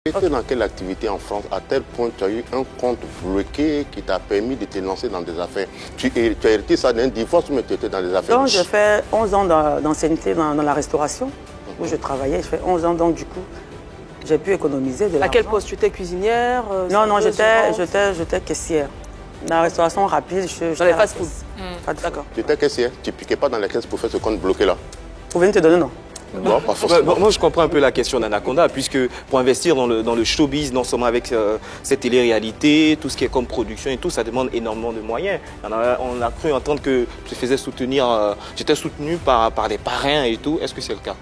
Tu étais dans quelle activité en France à tel point tu as eu un compte bloqué qui t'a permis de te lancer dans des affaires? Tu as hérité ça d'un divorce, mais tu étais dans des affaires? Donc j'ai fait 11 ans d'ancienneté dans la restauration où je travaillais. J'ai fait 11 ans, donc du coup, j'ai pu économiser de l'argent. À quel poste? Tu étais cuisinière? Non, j'étais caissière. Dans la restauration rapide, dans les fast-food. D'accord. Tu étais caissière? Tu ne piquais pas dans les caisses pour faire ce compte bloqué là? Vous venez te donner, non? Non, pas forcément. Moi, je comprends un peu la question d'Anaconda, puisque pour investir dans le showbiz, non seulement avec cette télé-réalité, tout ce qui est comme production et tout, ça demande énormément de moyens. On a cru entendre que tu faisais soutenir, j'étais soutenu par des parrains et tout. Est-ce que c'est le cas?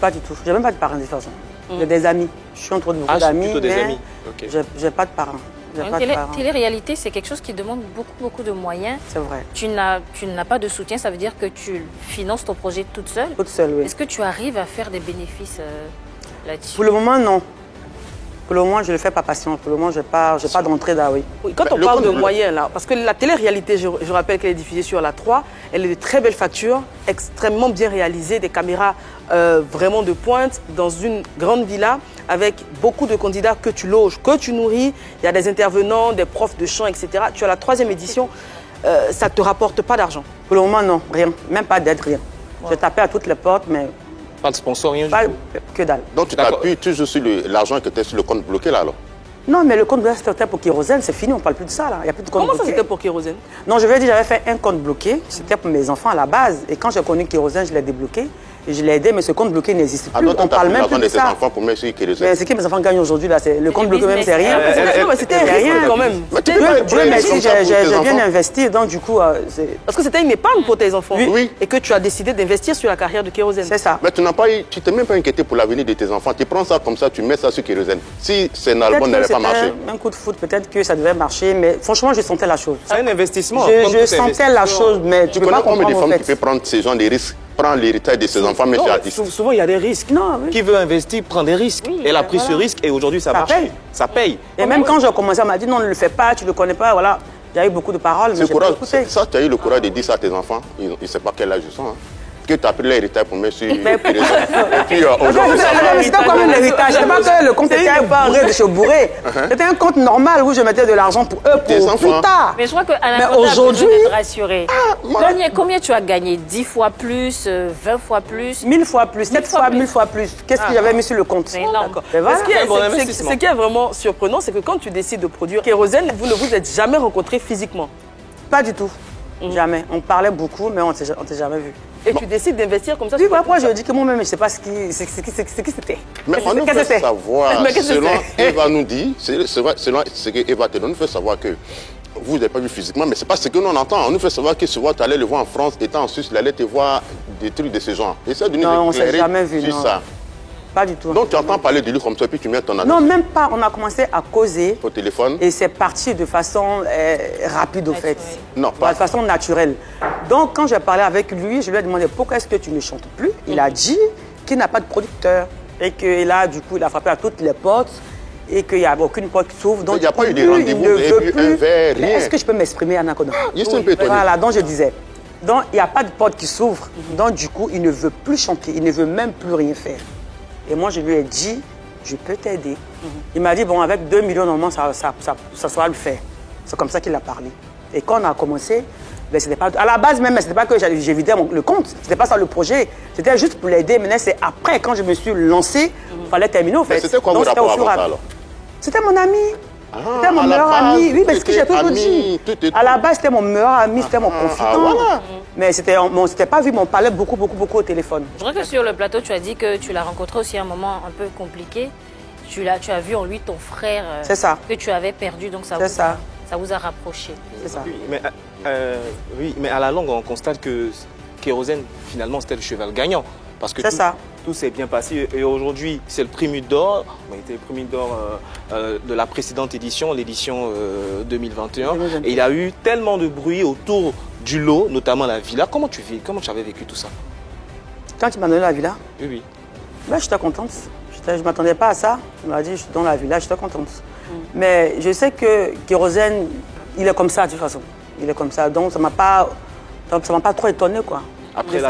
Pas du tout. J'ai même pas de parrains de toute façon. J'ai des amis. Je suis entre beaucoup d'amis, plutôt des mais amis. Okay. J'ai pas de parrains. Télé-réalité, c'est quelque chose qui demande beaucoup de moyens. C'est vrai. Tu n'as pas de soutien, ça veut dire que tu finances ton projet toute seule. Toute seule, oui. Est-ce que tu arrives à faire des bénéfices là-dessus? Pour le moment, non. Pour le moment, je le fais par passion. Pour le moment, je n'ai pas d'entrée là, oui. Quand on parle de moyens, là, parce que la télé-réalité, je rappelle qu'elle est diffusée sur la 3, elle est de très belle facture, extrêmement bien réalisée, des caméras vraiment de pointe, dans une grande villa, avec beaucoup de candidats que tu loges, que tu nourris. Il y a des intervenants, des profs de chant, etc. Tu as la 3e édition, ça ne te rapporte pas d'argent? Pour le moment, non, rien. Même pas d'aide, rien. Ouais. J'ai tapé à toutes les portes, mais... Pas de sponsor, rien pas, du tout? Que dalle. Donc tu t'appuies toujours sur l'argent que tu as sur le compte bloqué là alors? Non, mais le compte bloqué c'était pour Kérosène, c'est fini, on ne parle plus de ça là. Il y a plus de compte Comment bloqué. Ça c'était pour Kérosène? Non, je vais dire, j'avais fait un compte bloqué, c'était pour mes enfants à la base. Et quand j'ai connu Kérosène, je l'ai débloqué. Et je l'ai aidé, mais ce compte bloqué n'existe plus. On parle même plus de ça. Enfants pour mettre sur Kérosène. Mais ce que mes enfants gagnent aujourd'hui, là, c'est le compte bloqué même, c'est rien. C'était rien quand même. Dieu merci, j'ai bien investi, donc du coup... Parce que c'était une épargne pour tes enfants. Oui. Et que tu as décidé d'investir sur la carrière de Kérosène. C'est ça. Mais tu t'es même pas inquiété pour l'avenir de tes enfants. Tu prends ça comme ça, tu mets ça sur Kérosène. Si ce album n'allait pas marcher. Un coup de foot, peut-être que ça devait marcher, mais franchement, je sentais la chose. C'est un investissement. Je sentais la chose, mais tu peux pas comprendre. Combien de femmes qui peuvent prendre ce genre de risques? Prendre l'héritage de ses enfants, mais c'est artiste. Souvent, il y a des risques. Non, oui. Qui veut investir prend des risques. Oui, elle a pris ce risque et aujourd'hui, ça marche. Ça paye. Et même quand j'ai commencé, on m'a dit non, ne le fais pas, tu ne le connais pas. Voilà. Il y a eu beaucoup de paroles, mais j'ai pas écouté. Ça, tu as eu le courage de dire ça à tes enfants. Ils ne savent pas quel âge ils sont. Hein. Que tu as pris l'héritage pour mettre sur... Mais puis aujourd'hui... C'était comme un héritage. C'était pas que le compte était bourré de chez bourré. C'était un compte normal où je mettais de l'argent pour eux, pour plus tard. Mais je crois qu'Anaconda a besoin de te rassurer. Combien tu as gagné? 10 fois plus, 20 fois plus? 1000 fois plus, 7 fois, 1000 fois plus. Qu'est-ce que j'avais mis sur le compte? D'accord. Ce qui est vraiment surprenant, c'est que quand tu décides de produire Kérosène, vous ne vous êtes jamais rencontrés physiquement? Pas du tout. Jamais. On parlait beaucoup, mais on ne s'est jamais vu. Et tu décides d'investir comme ça? Oui, après, je dis que moi-même, je ne sais pas ce qui c'était. Mais on nous fait savoir, selon Eva nous dit, selon ce qu'Eva te donne, nous fait savoir que vous n'avez pas vu physiquement, mais ce n'est pas ce que nous on entend. On nous fait savoir que souvent tu allais le voir en France, étant en Suisse, il allait te voir des trucs de ce genre. Essaie de nous non, on ne s'est jamais vu. Non. Ça. Pas du tout. Donc tu entends parler de lui comme ça, puis tu mets ton adresse. Non, même pas. On a commencé à causer. Au téléphone. Et c'est parti de façon rapide, au fait. Non, pas. De façon naturelle. Donc, quand j'ai parlé avec lui, je lui ai demandé pourquoi est-ce que tu ne chantes plus. Il a dit qu'il n'a pas de producteur. Et que là, du coup, il a frappé à toutes les portes. Et qu'il n'y a aucune porte qui s'ouvre. Donc, il n'y a pas eu de rendez-vous, un verre, rien. Est-ce que je peux m'exprimer, Anaconda? Juste un peu étonné. Voilà, donc je disais. Donc, il n'y a pas de porte qui s'ouvre. Donc, du coup, il ne veut plus chanter. Il ne veut même plus rien faire. Et moi, je lui ai dit, je peux t'aider. Il m'a dit, bon, avec 2 millions, normalement, ça saura le faire. C'est comme ça qu'il a parlé. Et quand on a commencé, ben, c'était pas, à la base même, ce n'était pas que j'ai vidé le compte. Ce n'était pas ça le projet. C'était juste pour l'aider. Maintenant, c'est après, quand je me suis lancé, il fallait terminer, au fait. C'était quoi votre rapport avant ça, alors? C'était mon ami. C'était mon meilleur ami. Oui, parce que j'ai toujours dit. À la base, c'était mon meilleur ami, c'était mon confident. Voilà. Mais on ne s'était pas vu, mais on parlait beaucoup au téléphone. Je crois que sur le plateau, tu as dit que tu l'as rencontré aussi à un moment un peu compliqué. Tu as vu en lui ton frère que tu avais perdu, donc ça vous a rapproché. C'est ça. Oui, mais à la longue, on constate que Kérosène, finalement, c'était le cheval gagnant. Parce que tout s'est bien passé. Et aujourd'hui, c'est le prix Mute d'Or. On a été le prix Mute d'Or de la précédente édition, l'édition 2021. Et il y a eu tellement de bruit autour du lot, notamment la villa. Comment tu avais vécu tout ça? Quand tu m'as donné la villa? Oui. Ben, j'étais contente. Je ne m'attendais pas à ça. Il m'a dit, je suis dans la villa, j'étais contente. Mais je sais que Kérosène, il est comme ça de toute façon. Il est comme ça. Donc ça ne m'a pas trop étonné, quoi. Après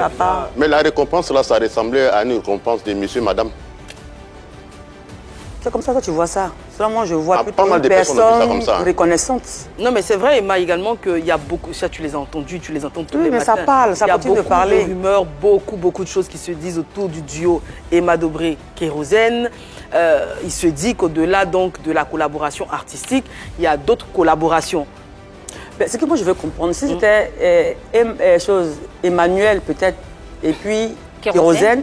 mais la récompense, là, ça ressemblait à une récompense de monsieur, madame. C'est comme ça que tu vois ça. Seulement, je vois plutôt une personne reconnaissante. Non, mais c'est vrai, Emma, également, qu'il y a beaucoup... Ça, tu les as entendus, tu les entends tous les matins. Oui, mais ça parle, ça continue de parler. Il y a beaucoup de rumeurs, beaucoup de choses qui se disent autour du duo Emma Dobré-Kérosène. Il se dit qu'au-delà donc de la collaboration artistique, il y a d'autres collaborations. Ben, ce que moi, je veux comprendre, si c'était Emmanuel, peut-être, et puis Kérosène,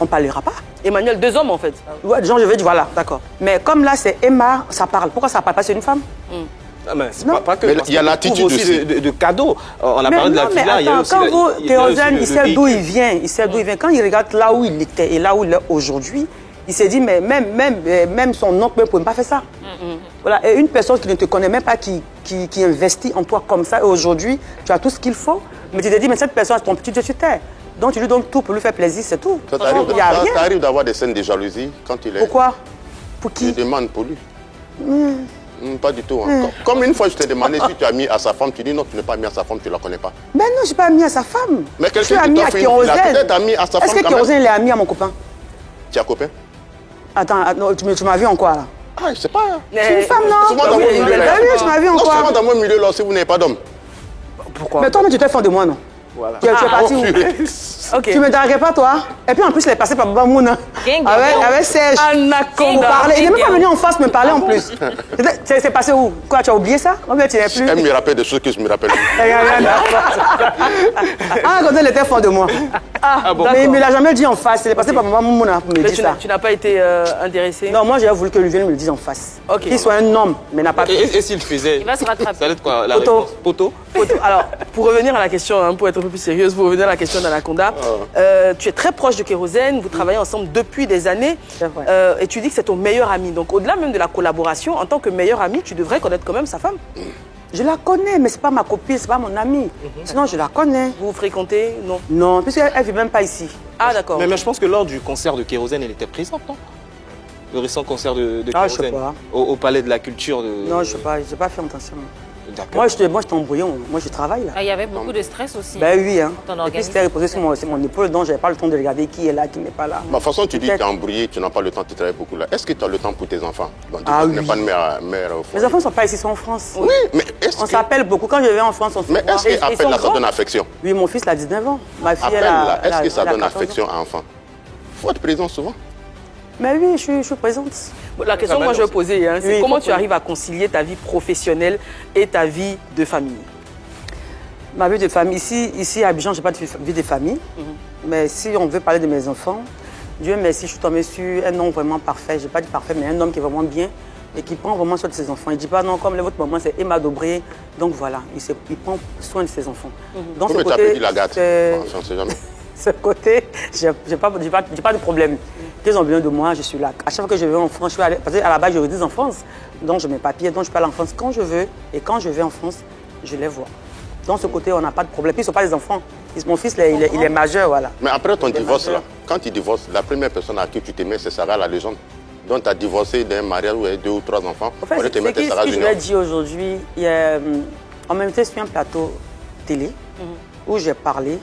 on ne parlera pas. Emmanuel, 2 hommes en fait. Ouais, genre je veux dire, voilà, d'accord. Mais comme là c'est Emma, ça parle. Pourquoi ça ne parle pas, c'est une femme? Ah, mais c'est pas que. Il y a l'attitude aussi de cadeaux. On a parlé de la villa, il y a aussi. Quand Kérosène, il sait d'où il vient, Quand il regarde là où il était et là où il est aujourd'hui, il s'est dit, mais même son oncle ne pouvait pas faire ça. Voilà. Et une personne qui ne te connaît même pas, qui investit en toi comme ça, et aujourd'hui, tu as tout ce qu'il faut, mais tu te dis, mais cette personne, ton petit Dieu sur terre. Donc tu lui donnes tout pour lui faire plaisir, c'est tout. Ça t'arrive d'avoir des scènes de jalousie quand il est... Pourquoi? Pour qui? Je demande pour lui. Pas du tout. Comme une fois je t'ai demandé si tu as mis à sa femme, tu dis non, tu n'es pas mis à sa femme, tu ne la connais pas. Mais non, je n'ai pas mis à sa femme. Mais je suis ami à Kérosène. Peut-être ami à sa femme. Est-ce que Kérosène est ami à mon copain? Tu as copain? Attends, tu m'as vu en quoi là? Ah, je sais pas. C'est une femme, non? Souvent dans mon milieu. Tu m'as vu en quoi? Souvent dans mon milieu, là, si vous n'avez pas d'homme. Pourquoi? Mais toi, tu t'es fan de moi, non? Voilà. Tu es parti où? Okay. Tu me draguais pas, toi? Et puis en plus, il est passé par Baba Mouna. Avec Serge. Anaconda. Il n'est même pas venu en face me parler en plus. C'est passé où? Quoi, tu as oublié ça? Ou bien tu n'es plus? Elle me rappelle des choses que je me rappelle. Quand elle était fan de moi. Mais il ne me l'a jamais dit en face. Il est passé par Baba Mouna pour me dire ça. Tu n'as pas été intéressé? Non, moi j'ai voulu que lui vienne me le dise en face. Qu'il soit un homme, mais n'a pas pu. Et s'il faisait? Il va se rattraper. Ça allait être quoi? Poteau. Alors, pour revenir à la question, pour être un peu plus sérieuse, pour revenir à la question d'Anaconda, tu es très proche de Kérosène, vous travaillez ensemble depuis des années, et tu dis que c'est ton meilleur ami. Donc, au-delà même de la collaboration, en tant que meilleur ami, tu devrais connaître quand même sa femme. Je la connais, mais ce n'est pas ma copine, ce n'est pas mon amie. Sinon, je la connais. Vous vous fréquentez? Non. Non, puisqu'elle ne vit même pas ici. Ah, d'accord. Mais je pense que lors du concert de Kérosène, elle était présente, non? Le récent concert de Kérosène. Je sais pas. Au Palais de la Culture de... Non, je sais pas, je n'ai pas fait attention. Moi, j'étais en brouillon. Moi, je travaille là. Il y avait beaucoup de stress aussi. Ben oui, hein. Et puis, c'était reposé sur mon épaule, donc je n'avais pas le temps de regarder qui est là, qui n'est pas là. De toute façon, tu dis que tu es embrouillé, tu n'as pas le temps, tu travailles beaucoup là. Est-ce que tu as le temps pour tes enfants? Ah oui. Tu n'es pas de mère au fond. Les enfants ne sont pas ici, ils sont en France. Oui, mais est-ce que... On s'appelle beaucoup. Quand je vais en France, on se voit. Mais est-ce qu'appel là, ça donne affection? Oui, mon fils, il a 19 ans. Ma fille, elle a... Est-ce que ça donne affection à l'enfant? Il faut être présent souvent. Mais oui, je suis présente. La question que moi je vais poser, c'est comment tu arrives à concilier ta vie professionnelle et ta vie de famille? Ma vie de famille, ici à Abidjan, je n'ai pas de vie de famille. Mais si on veut parler de mes enfants, Dieu merci, je suis tombée sur un homme vraiment parfait. Je n'ai pas dit parfait, mais un homme qui est vraiment bien et qui prend vraiment soin de ses enfants. Il ne dit pas non, comme votre maman, c'est Emma Dobré. Donc voilà, il prend soin de ses enfants. Donc, ce côté, la gâte. On ne sait jamais. Ce côté, je n'ai pas de problème. Ils ont besoin de moi, je suis là. À chaque fois que je vais en France, parce qu'à la base, je réside en France, donc je mets papier, donc je peux aller en France quand je veux. Et quand je vais en France, je les vois. Donc ce côté, on n'a pas de problème. Puis ils ne sont pas des enfants. Mon fils, il est majeur, voilà. Mais après ton divorce, là, quand tu divorces, la première personne à qui tu t'aimais, c'est Sarah la légende. Donc tu as divorcé d'un mariage où il y a 2 ou 3 enfants. En fait, ce que je vais dire aujourd'hui, on m'a invité sur un plateau télé où j'ai parlé.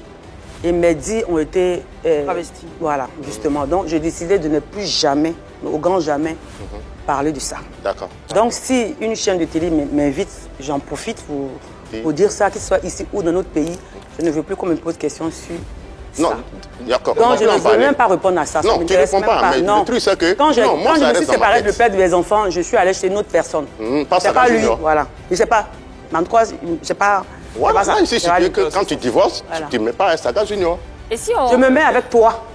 Et mes dits ont été travestis. Voilà, justement. Donc, j'ai décidé de ne plus jamais, au grand jamais, parler de ça. D'accord. Donc, si une chaîne de télé m'invite, j'en profite pour dire ça, que ce soit ici ou dans notre pays. Je ne veux plus qu'on me pose question sur ça. Non, d'accord. Donc, je ne veux même pas répondre à ça. Non, tu ne réponds pas. Mais le truc, c'est que... Quand je me suis séparée du père de mes enfants, je suis allée chez une autre personne. C'est pas lui, voilà. Je ne sais pas. En tout cas, je ne sais pas... Voilà, là, ici, c'est que quand tu divorces, tu ne te mets pas à Saga Junior. Et si on... Je me mets avec toi.